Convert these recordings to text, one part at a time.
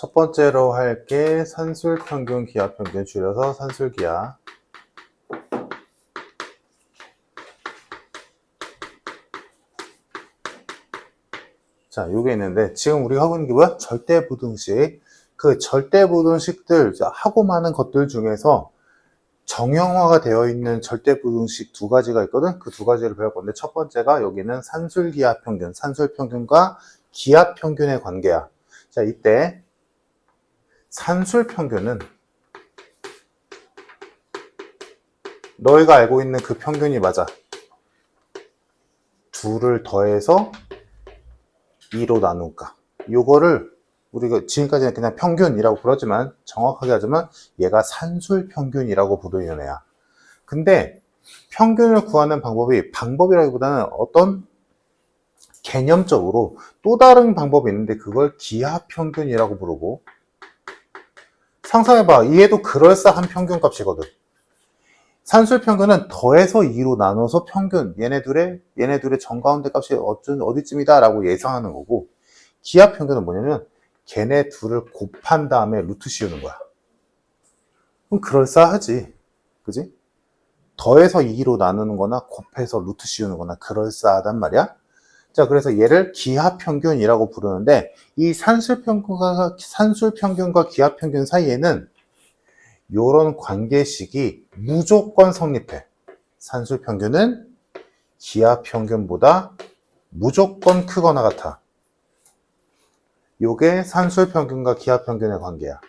첫 번째로 할 게 산술평균, 기하평균, 줄여서 산술기하. 자, 요게 있는데 지금 우리가 하고 있는 게 뭐야? 절대부등식. 그 절대부등식들, 하고 많은 것들 중에서 정형화가 되어 있는 절대부등식 두 가지가 있거든? 그 두 가지를 배울 건데 첫 번째가 여기는 산술기하평균, 산술평균과 기하평균의 관계야. 자, 이때 산술평균은 너희가 알고 있는 그 평균이 맞아. 둘을 더해서 2로 나누까. 요거를 우리가 지금까지는 그냥 평균이라고 불렀지만 정확하게 하자면 얘가 산술평균이라고 부르는 애야. 근데 평균을 구하는 방법이라기보다는 어떤 개념적으로 또 다른 방법이 있는데 그걸 기하평균이라고 부르고, 상상해봐. 얘도 그럴싸한 평균값이거든. 산술평균은 더해서 2로 나눠서 평균, 얘네들의 정가운데 값이 어디쯤이다 라고 예상하는 거고, 기하평균은 뭐냐면 걔네 둘을 곱한 다음에 루트 씌우는 거야. 그럼 그럴싸하지. 그지? 더해서 2로 나누는 거나 곱해서 루트 씌우는 거나 그럴싸하단 말이야. 자, 그래서 얘를 기하평균이라고 부르는데, 이 산술평균과 기하평균 사이에는 요런 관계식이 무조건 성립해. 산술평균은 기하평균보다 무조건 크거나 같아. 요게 산술평균과 기하평균의 관계야.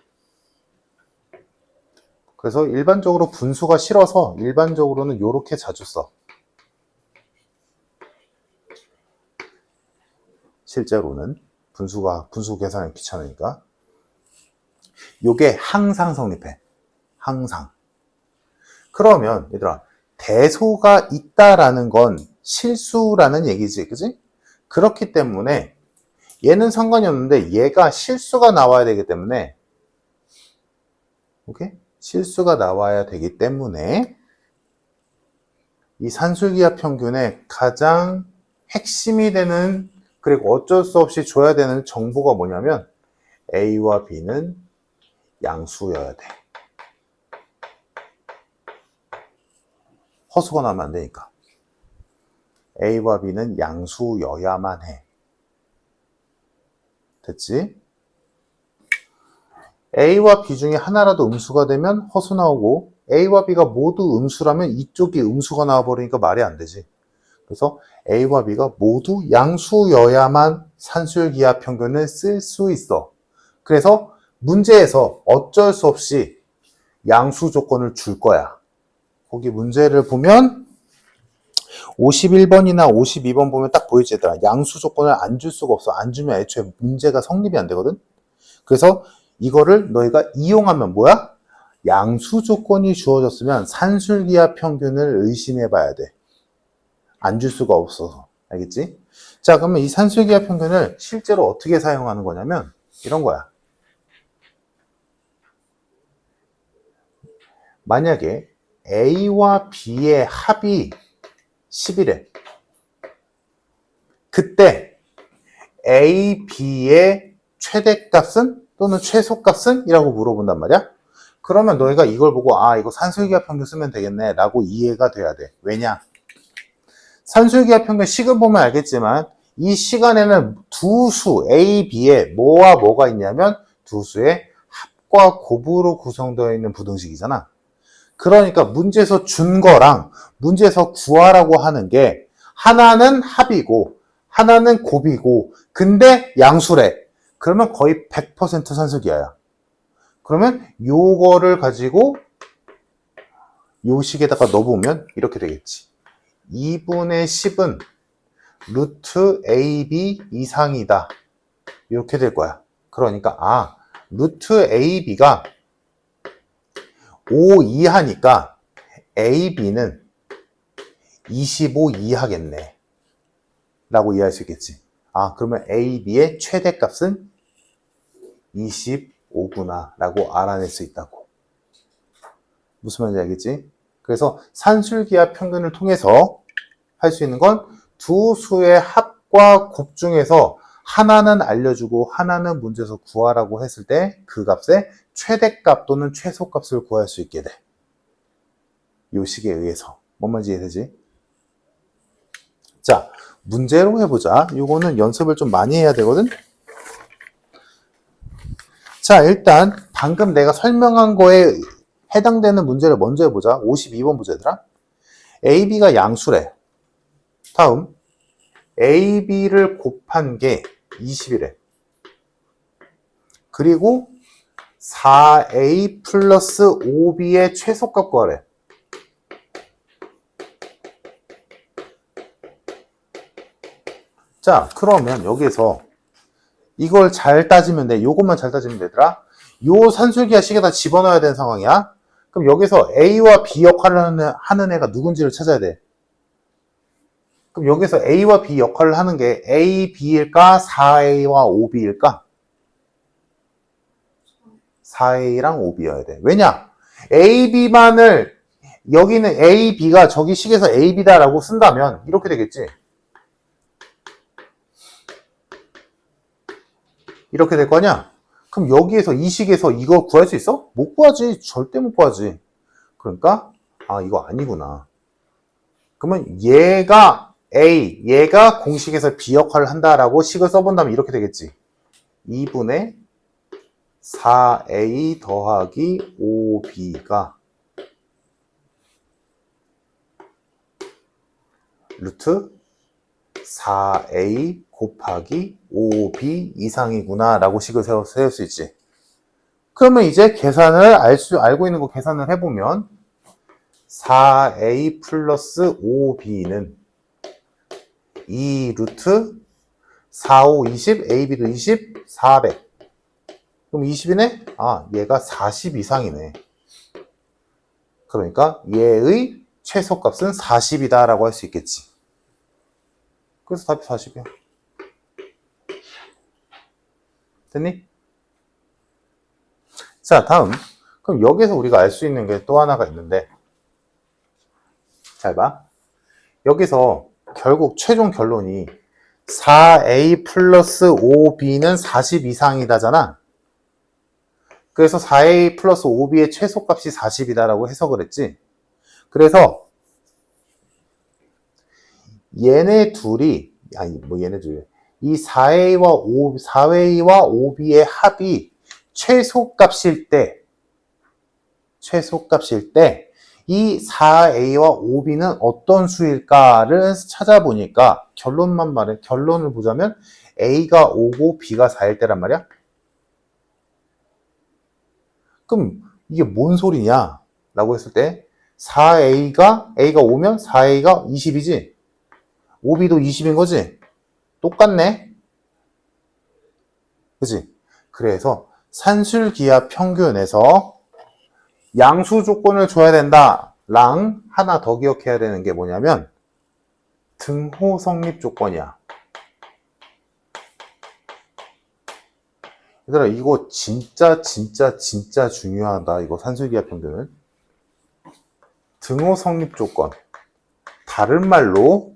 그래서 일반적으로 분수가 싫어서 일반적으로는 요렇게 자주 써. 실제로는 분수 계산이 귀찮으니까. 요게 항상 성립해. 항상. 그러면 얘들아, 대소가 있다라는 건 실수라는 얘기지, 그지? 그렇기 때문에 얘는 상관이 없는데 얘가 실수가 나와야 되기 때문에, 오케이? 실수가 나와야 되기 때문에 이 산술기하 평균의 가장 핵심이 되는, 그리고 어쩔 수 없이 줘야 되는 정보가 뭐냐면 A와 B는 양수여야 돼. 허수가 나면 안 되니까. A와 B는 양수여야만 해. 됐지? A와 B 중에 하나라도 음수가 되면 허수 나오고, A와 B가 모두 음수라면 이쪽이 음수가 나와버리니까 말이 안 되지. 그래서 A와 B가 모두 양수여야만 산술기하 평균을 쓸 수 있어. 그래서 문제에서 어쩔 수 없이 양수 조건을 줄 거야. 거기 문제를 보면 51번이나 52번 보면 딱 보이지 얘들아. 양수 조건을 안 줄 수가 없어. 안 주면 애초에 문제가 성립이 안 되거든. 그래서 이거를 너희가 이용하면 뭐야? 양수 조건이 주어졌으면 산술기하 평균을 의심해 봐야 돼. 안 줄 수가 없어서. 알겠지? 자, 그러면 이 산술기하 평균을 실제로 어떻게 사용하는 거냐면 이런 거야. 만약에 A와 B의 합이 10이래. 그때 A, B의 최대값은 또는 최소값은? 이라고 물어본단 말이야. 그러면 너희가 이걸 보고 이거 산술기하 평균 쓰면 되겠네 라고 이해가 돼야 돼. 왜냐? 산술기하 평균 식을 보면 알겠지만 이 시간에는 두 수 A, B에 뭐와 뭐가 있냐면 두 수의 합과 곱으로 구성되어 있는 부등식이잖아. 그러니까 문제에서 준 거랑 문제에서 구하라고 하는 게 하나는 합이고 하나는 곱이고 근데 양수래. 그러면 거의 100% 산술기하야. 그러면 요거를 가지고 요 식에다가 넣어보면 이렇게 되겠지. 2분의 10은 루트 AB 이상이다. 이렇게 될 거야. 그러니까 루트 AB가 5 이하니까 AB는 25 이하겠네 라고 이해할 수 있겠지. 그러면 AB의 최대값은 25구나 라고 알아낼 수 있다고. 무슨 말인지 알겠지? 그래서 산술기하 평균을 통해서 할 수 있는 건 두 수의 합과 곱 중에서 하나는 알려주고 하나는 문제에서 구하라고 했을 때 그 값의 최대값 또는 최소값을 구할 수 있게 돼. 요 식에 의해서. 뭔 말인지 이해되지? 자, 문제로 해보자. 요거는 연습을 좀 많이 해야 되거든? 자, 일단 방금 내가 설명한 거에 해당되는 문제를 먼저 해보자. 52번 문제더라. A, B가 양수래. 다음 A, B를 곱한 게 20이래. 그리고 4A 플러스 5B의 최소값 구하래. 자, 그러면 여기서 이걸 잘 따지면 돼. 요것만 잘 따지면 되더라. 요 산술기하 식에다 집어넣어야 되는 상황이야. 그럼 여기서 A와 B 역할을 하는 애가 누군지를 찾아야 돼. 그럼 여기서 A와 B 역할을 하는 게 A, B일까? 4A와 5B일까? 4A랑 5B여야 돼. 왜냐? A, B만을 여기는 A, B가 저기 식에서 A, B다라고 쓴다면 이렇게 되겠지. 이렇게 될 거냐? 그럼 여기에서 이 식에서 이거 구할 수 있어? 못 구하지. 절대 못 구하지. 그러니까 아 이거 아니구나. 그러면 얘가 A, 얘가 공식에서 B 역할을 한다라고 식을 써본다면 이렇게 되겠지. 2분의 4A 더하기 5B가 루트 4A 곱하기 5B 이상이구나 라고 식을 세울 수 있지. 그러면 이제 계산을 알고 있는 거 계산을 해보면 4A 플러스 5B는 2 루트 4, 5, 20, AB도 20, 400. 그럼 20이네? 아, 얘가 40 이상이네. 그러니까 얘의 최소값은 40이다 라고 할 수 있겠지. 그래서 답이 40이야. 됐니? 자, 다음. 그럼 여기서 우리가 알 수 있는 게 또 하나가 있는데, 잘 봐. 여기서 결국 최종 결론이 4A 플러스 5B는 40 이상이다잖아. 그래서 4A 플러스 5B의 최소값이 40이다라고 해석을 했지. 그래서 얘네 둘이, 얘네 둘이, 이 4A와 5B의 합이 최소값일 때, 이 4A와 5B는 어떤 수일까를 찾아보니까 결론을 보자면 A가 5고 B가 4일 때란 말이야. 그럼 이게 뭔 소리냐? 라고 했을 때 A가 5면 4A가 20이지? 5B도 20인 거지? 똑같네? 그치? 그래서 산술기하 평균에서 양수 조건을 줘야 된다 랑 하나 더 기억해야 되는 게 뭐냐면 등호 성립 조건이야. 얘들아 이거 진짜 중요하다. 이거 산술기하 평균은 등호 성립 조건, 다른 말로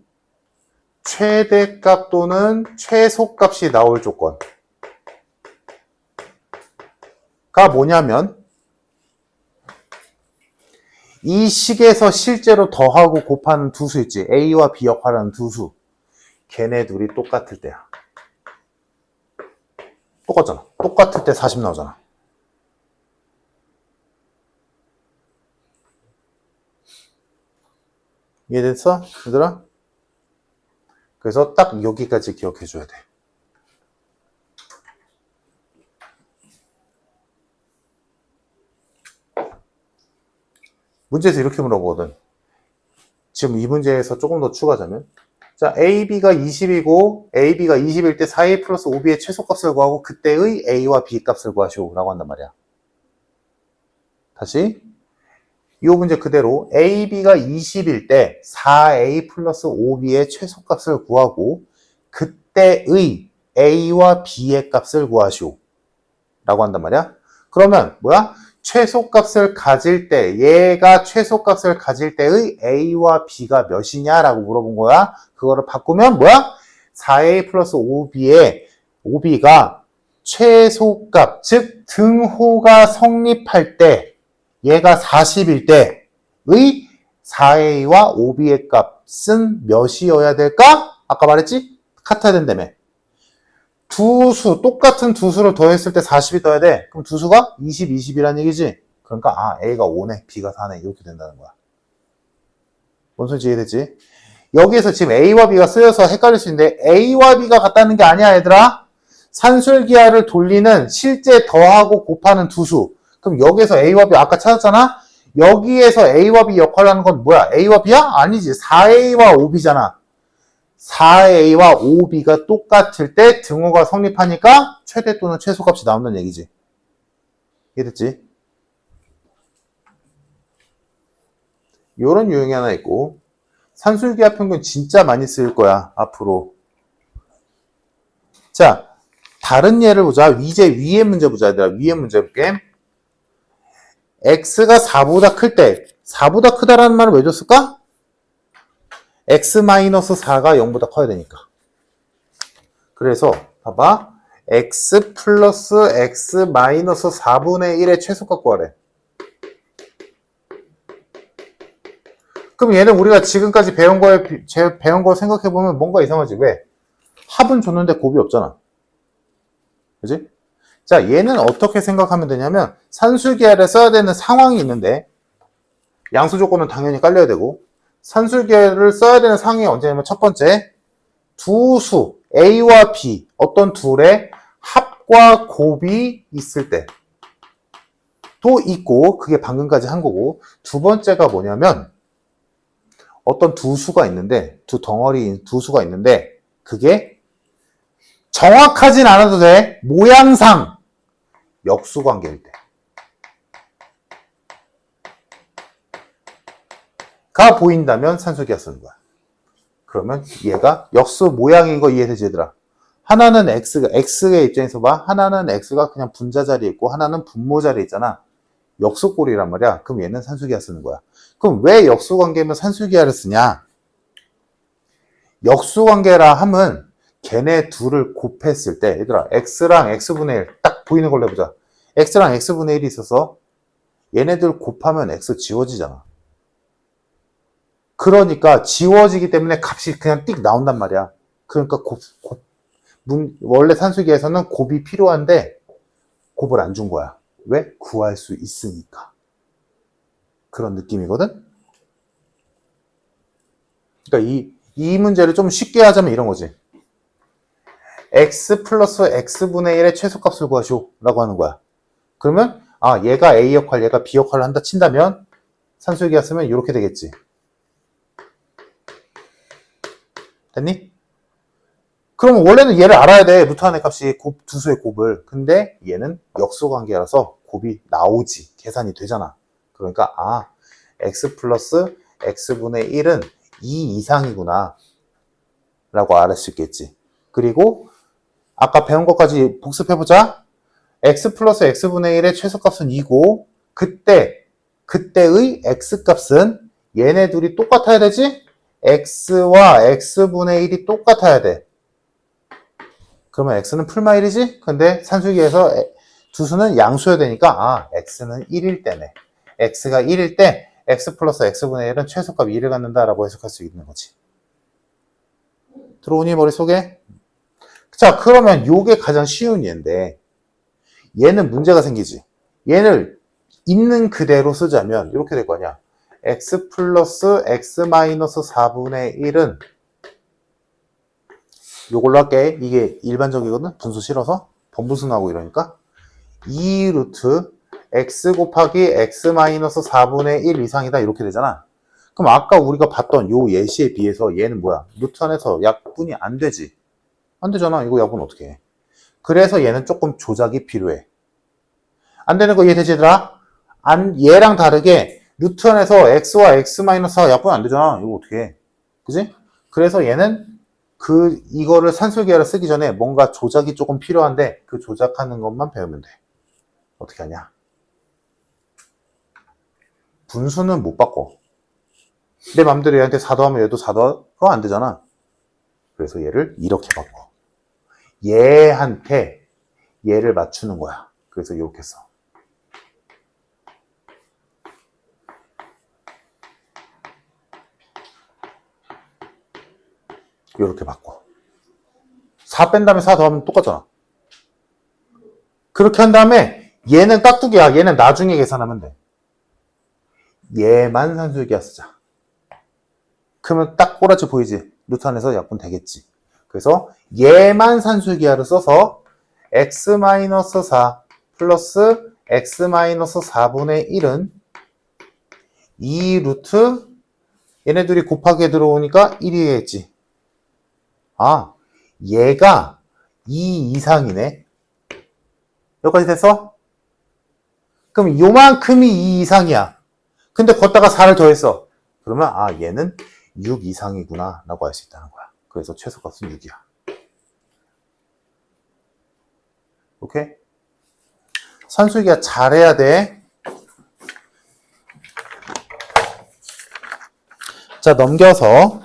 최대값 또는 최소값이 나올 조건가 뭐냐면 이 식에서 실제로 더하고 곱하는 두 수 있지. A와 B 역할하는 두 수. 걔네 둘이 똑같을 때야. 똑같잖아. 똑같을 때 40 나오잖아. 이해됐어? 얘들아? 그래서 딱 여기까지 기억해줘야 돼. 문제에서 이렇게 물어보거든. 지금 이 문제에서 조금 더 추가하자면 자, AB가 20이고 AB가 20일 때 4A 플러스 5B의 최소값을 구하고 그때의 A와 B 값을 구하시오 라고 한단 말이야. 다시 이 문제 그대로 AB가 20일 때 4A 플러스 5B의 최소값을 구하고 그때의 A와 B의 값을 구하시오 라고 한단 말이야. 그러면 뭐야? 최소값을 가질 때, 얘가 최소값을 가질 때의 A와 B가 몇이냐라고 물어본 거야. 그거를 바꾸면 뭐야? 4A 플러스 5B의 OB가 최소값, 즉 등호가 성립할 때 얘가 40일 때의 4a와 5b의 값은 몇이어야 될까? 아까 말했지? 같아야 된다며. 두 수, 똑같은 두 수를 더했을 때 40이 더야 돼. 그럼 두 수가 20, 20이란 얘기지? 그러니까 A가 5네, B가 4네 이렇게 된다는 거야. 뭔 소리인지 이해되지? 여기에서 지금 A와 B가 쓰여서 헷갈릴 수 있는데 A와 B가 같다는 게 아니야 얘들아. 산술기하를 돌리는 실제 더하고 곱하는 두 수. 그럼 여기에서 A와 B 아까 찾았잖아? 여기에서 A와 B 역할을 하는 건 뭐야? A와 B야? 아니지. 4A와 5B잖아. 4A와 5B가 똑같을 때 등호가 성립하니까 최대 또는 최소값이 나온다는 얘기지. 이해됐지? 요런 유형이 하나 있고 산술기하 평균 진짜 많이 쓰일 거야 앞으로. 자, 다른 예를 보자. 이제 위의 문제 보자. 얘들아. 위의 문제 볼게. x가 4보다 클 때 4보다 크다라는 말을 왜 줬을까? x-4가 0보다 커야 되니까. 그래서 봐봐. x 플러스 x 마이너스 4분의 1의 최소값 구하래. 그럼 얘는 우리가 지금까지 배운 거 생각해보면 뭔가 이상하지. 왜? 합은 줬는데 곱이 없잖아. 그지? 자, 얘는 어떻게 생각하면 되냐면 산술기하를 써야 되는 상황이 있는데 양수 조건은 당연히 깔려야 되고 산술기하를 써야 되는 상황이 언제냐면 첫 번째 두 수 A와 B 어떤 둘의 합과 곱이 있을 때 또 있고 그게 방금까지 한 거고 두 번째가 뭐냐면 어떤 두 수가 있는데 두 덩어리인 두 수가 있는데 그게 정확하진 않아도 돼. 모양상 역수관계일 때가 보인다면 산술기하 쓰는 거야. 그러면 얘가 역수 모양인 거 이해되지 얘들아? 하나는 x의 입장에서 봐. 하나는 x가 그냥 분자 자리에 있고 하나는 분모 자리에 있잖아. 역수꼴이란 말이야. 그럼 얘는 산술기하 쓰는 거야. 그럼 왜 역수관계면 산술기하를 쓰냐? 역수관계라 함은 걔네 둘을 곱했을 때 얘들아 x랑 x분의 1 딱 보이는 걸로 해보자. x랑 x분의 1이 있어서 얘네들 곱하면 x 지워지잖아. 그러니까 지워지기 때문에 값이 그냥 띡 나온단 말이야. 그러니까 원래 산술기에서는 곱이 필요한데 곱을 안 준 거야. 왜? 구할 수 있으니까. 그런 느낌이거든? 그러니까 이 문제를 좀 쉽게 하자면 이런 거지. x 플러스 x분의 1의 최소값을 구하시오 라고 하는 거야. 그러면 얘가 A 역할, 얘가 B 역할을 한다 친다면 산술기하 쓰면 이렇게 되겠지. 됐니? 그럼 원래는 얘를 알아야 돼. 루트 안의 값이 두 수의 곱을. 근데 얘는 역수관계라서 곱이 나오지. 계산이 되잖아. 그러니까 x 플러스 x분의 1은 2 이상이구나 라고 알을 수 있겠지. 그리고 아까 배운 것까지 복습해보자. x 플러스 x분의 1의 최소값은 2고 그때의 x값은 얘네 둘이 똑같아야 되지? x와 x분의 1이 똑같아야 돼. 그러면 x는 풀마일이지? 근데 산술기에서 두 수는 양수여야 되니까 x는 1일 때네. x가 1일 때 x 플러스 x분의 1은 최소값 2를 갖는다라고 해석할 수 있는 거지. 들어오니 머릿속에? 자, 그러면 요게 가장 쉬운 예인데 얘는 문제가 생기지. 얘를 있는 그대로 쓰자면 이렇게 될 거 아니야. x 플러스 x 마이너스 4분의 1은 요걸로 할게. 이게 일반적이거든. 분수 싫어서 번분수 나오고 이러니까 2 루트 x 곱하기 x 마이너스 4분의 1 이상이다 이렇게 되잖아. 그럼 아까 우리가 봤던 요 예시에 비해서 얘는 뭐야? 루트 안에서 약분이 안 되지. 안 되잖아. 이거 약분 어떻게 해? 그래서 얘는 조금 조작이 필요해. 안 되는 거 이해되지 얘들아? 얘랑 다르게 루트 안에서 x와 x-4 약분 안 되잖아. 이거 어떻게 해? 그지? 그래서 얘는 이거를 산술기하를 쓰기 전에 뭔가 조작이 조금 필요한데 그 조작하는 것만 배우면 돼. 어떻게 하냐? 분수는 못 바꿔. 내 맘대로 얘한테 4 더하면 얘도 4 더하? 그거 안 되잖아. 그래서 얘를 이렇게 바꿔. 얘한테 얘를 맞추는 거야. 그래서 이렇게 써. 이렇게 바꿔. 4 뺀 다음에 4 더하면 똑같잖아. 그렇게 한 다음에 얘는 깍두기야. 얘는 나중에 계산하면 돼. 얘만 산술기하 쓰자. 그러면 딱 꼬라지 보이지? 루트 안에서 약분 되겠지. 그래서 얘만 산술기하를 써서 x-4 플러스 x-4분의 1은 2 루트 얘네들이 곱하기에 들어오니까 1이겠지. 아, 얘가 2 이상이네. 여기까지 됐어? 그럼 요만큼이 2 이상이야. 근데 걷다가 4를 더했어. 그러면 아, 얘는 6 이상이구나 라고 할 수 있다는 거야. 그래서 최소값은 6이야. 오케이? 산술기하 잘해야 돼. 자, 넘겨서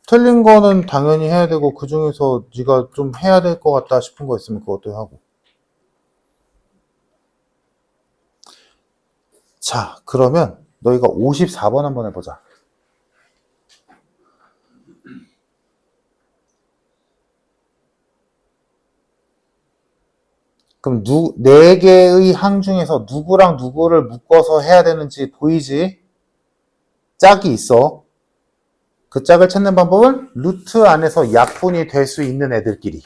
틀린 거는 당연히 해야 되고 그 중에서 네가 좀 해야 될 것 같다 싶은 거 있으면 그것도 하고. 자, 그러면 너희가 54번 한번 해보자. 그럼 4개의 항 중에서 누구랑 누구를 묶어서 해야 되는지 보이지? 짝이 있어. 그 짝을 찾는 방법은 루트 안에서 약분이 될 수 있는 애들끼리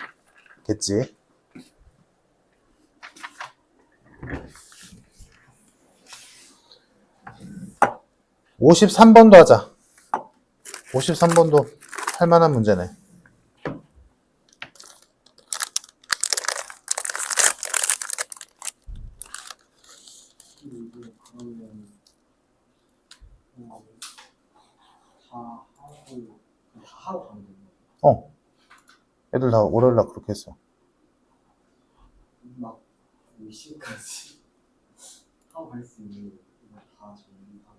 겠지. (53번도) 하자. 53번도 할만한 문제네. 애들 다 월요일날 그렇게 했어. 막 몇 시까지 하고 갈 수 있는 거 다 정리하고.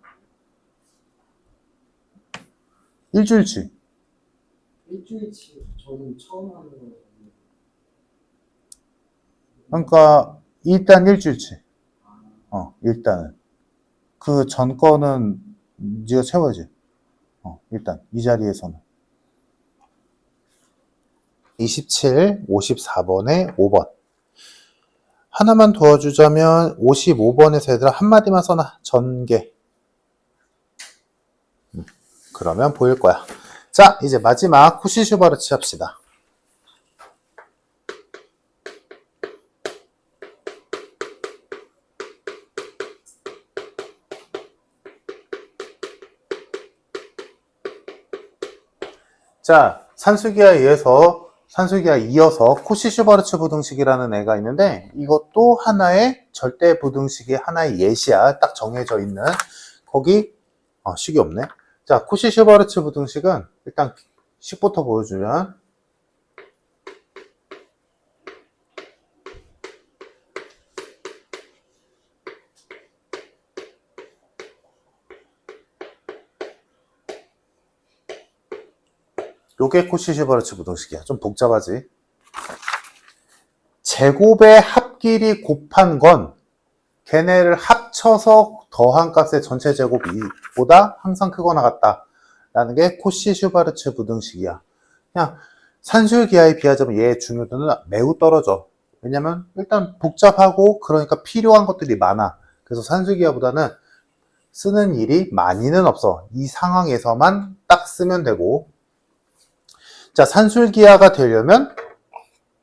일주일치. 일주일치 저는 처음 하는 거예요. 그러니까 일단 일주일치. 일단은 그 전 거는 네가 채워야지. 일단 이 자리에서는 27, 54번에 5번. 하나만 도와주자면 55번에서 얘들아 한마디만 써놔. 전개. 그러면 보일 거야. 자, 이제 마지막 쿠시-슈바르츠 합시다. 자, 산술기하에 이어서 쿠시-슈바르츠 부등식이라는 애가 있는데 이것도 하나의 절대 부등식의 하나의 예시야. 딱 정해져 있는. 거기 식이 없네. 자, 쿠시-슈바르츠 부등식은 일단 식부터 보여주면 요게 쿠시-슈바르츠 부등식이야. 좀 복잡하지. 제곱의 합끼리 곱한 건 걔네를 합쳐서 더한 값의 전체 제곱보다 항상 크거나 같다라는 게 쿠시-슈바르츠 부등식이야. 그냥 산술기하에 비하자면 얘의 중요도는 매우 떨어져. 왜냐면 일단 복잡하고 그러니까 필요한 것들이 많아. 그래서 산술기하보다는 쓰는 일이 많이는 없어. 이 상황에서만 딱 쓰면 되고. 자, 산술기하가 되려면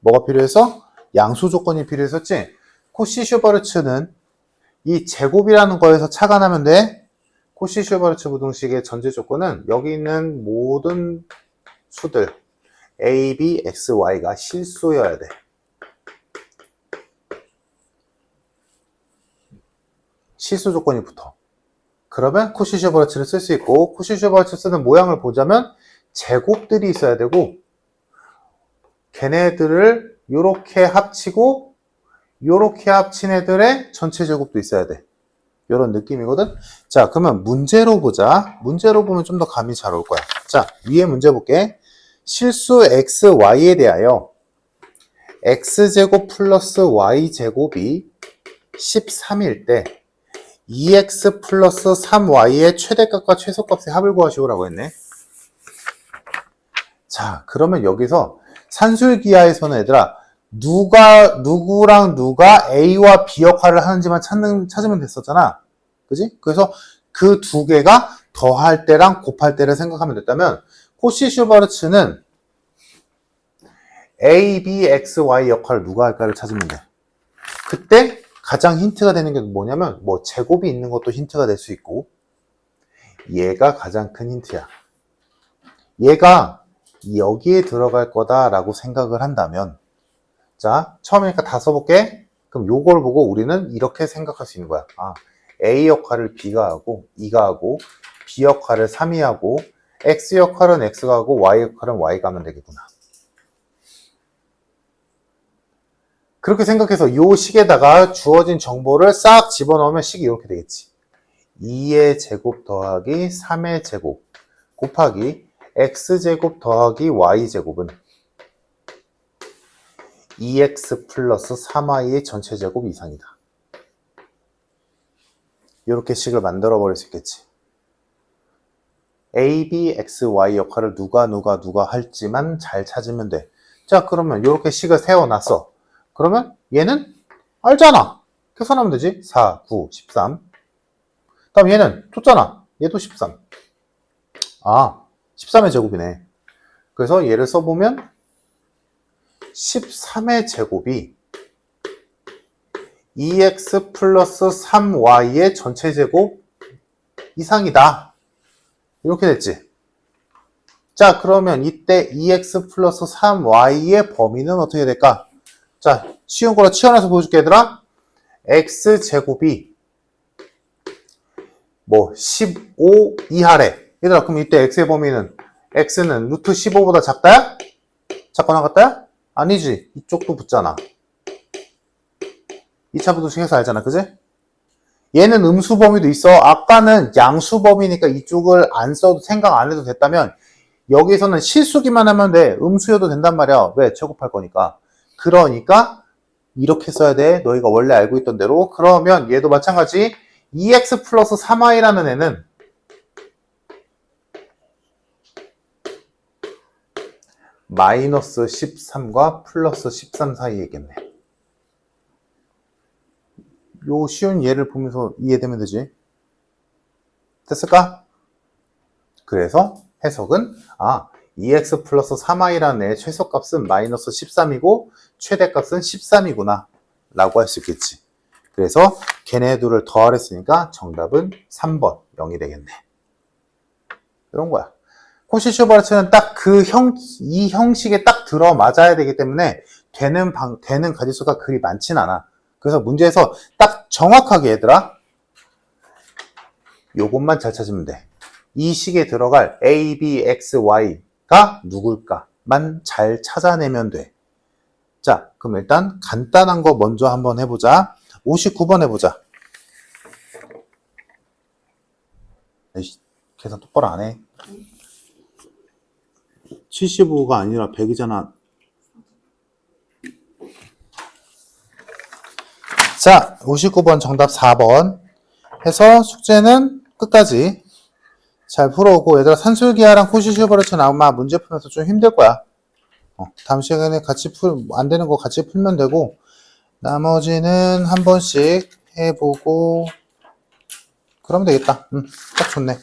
뭐가 필요해서? 양수 조건이 필요했었지? 쿠시-슈바르츠는 이 제곱이라는 거에서 착안하면 돼. 쿠시-슈바르츠 부등식의 전제 조건은 여기 있는 모든 수들 A, B, X, Y가 실수여야 돼. 실수 조건이 붙어. 그러면 쿠시-슈바르츠를 쓸 수 있고, 쿠시-슈바르츠 쓰는 모양을 보자면 제곱들이 있어야 되고 걔네들을 요렇게 합치고 요렇게 합친 애들의 전체 제곱도 있어야 돼. 이런 느낌이거든. 자, 그러면 문제로 보자. 문제로 보면 좀 더 감이 잘 올 거야. 자, 위에 문제 볼게. 실수 x, y에 대하여 x제곱 플러스 y제곱이 13일 때 2x 플러스 3y의 최대값과 최소값의 합을 구하시오라고 했네. 자, 그러면 여기서 산술기하에서는 얘들아 누구랑 누가 A와 B 역할을 하는지만 찾으면 됐었잖아. 그지? 그래서 그 두 개가 더할 때랑 곱할 때를 생각하면 됐다면 코시 슈바르츠는 A, B, X, Y 역할을 누가 할까를 찾으면 돼. 그때 가장 힌트가 되는 게 뭐냐면 뭐 제곱이 있는 것도 힌트가 될 수 있고 얘가 가장 큰 힌트야. 얘가 여기에 들어갈 거다라고 생각을 한다면 자, 처음이니까 다 써볼게. 그럼 요걸 보고 우리는 이렇게 생각할 수 있는 거야. 아, A 역할을 B가 하고, E가 하고, B 역할을 3이 하고, X 역할은 X가 하고, Y 역할은 Y가 하면 되겠구나. 그렇게 생각해서 요 식에다가 주어진 정보를 싹 집어넣으면 식이 이렇게 되겠지. 2의 제곱 더하기 3의 제곱 곱하기 X제곱 더하기 Y제곱은 2x 플러스 3y의 전체 제곱 이상이다. 이렇게 식을 만들어 버릴 수 있겠지. a, b, x, y 역할을 누가 할지만 잘 찾으면 돼. 자, 그러면 이렇게 식을 세워놨어. 그러면 얘는 알잖아. 계산하면 되지. 4, 9, 13. 다음 얘는 줬잖아. 얘도 13. 아, 13의 제곱이네. 그래서 얘를 써보면 13의 제곱이 2x 플러스 3y의 전체 제곱 이상이다. 이렇게 됐지. 자, 그러면 이때 2x 플러스 3y의 범위는 어떻게 될까? 자, 쉬운 거로 치워내서 보여줄게, 얘들아. x제곱이 뭐 15 이하래. 얘들아, 그럼 이때 x의 범위는 x는 루트 15보다 작다야? 작거나 같다야? 아니지. 이쪽도 붙잖아. 2차 부등식에서 알잖아. 그지? 얘는 음수 범위도 있어. 아까는 양수 범위니까 이쪽을 안 써도 생각 안 해도 됐다면 여기서는 실수기만 하면 돼. 음수여도 된단 말이야. 왜? 제곱할 거니까. 그러니까 이렇게 써야 돼. 너희가 원래 알고 있던 대로. 그러면 얘도 마찬가지 2x 플러스 3y라는 애는 마이너스 13과 플러스 13 사이이겠네. 요 쉬운 예를 보면서 이해되면 되지. 됐을까? 그래서 해석은 2x 플러스 3y라는 애의 최소값은 마이너스 13이고 최대값은 13이구나 라고 할 수 있겠지. 그래서 걔네 둘을 더하랬으니까 정답은 3번 0이 되겠네. 이런 거야. 코시 슈바르츠는 딱 이 형식에 딱 들어맞아야 되기 때문에 되는 가지수가 그리 많진 않아. 그래서 문제에서 딱 정확하게 얘들아 요것만 잘 찾으면 돼. 이 식에 들어갈 A, B, X, Y가 누굴까만 잘 찾아내면 돼. 자, 그럼 일단 간단한 거 먼저 한번 해보자. 59번 해보자. 에이씨, 계산 똑바로 안 해. 75가 아니라 100이잖아. 자, 59번 정답 4번 해서 숙제는 끝까지 잘 풀어오고 얘들아 산술기하랑 코시 슈바르츠는 아마 문제 풀면서 좀 힘들 거야. 다음 시간에 같이 안 되는 거 같이 풀면 되고 나머지는 한 번씩 해보고 그러면 되겠다. 딱 좋네.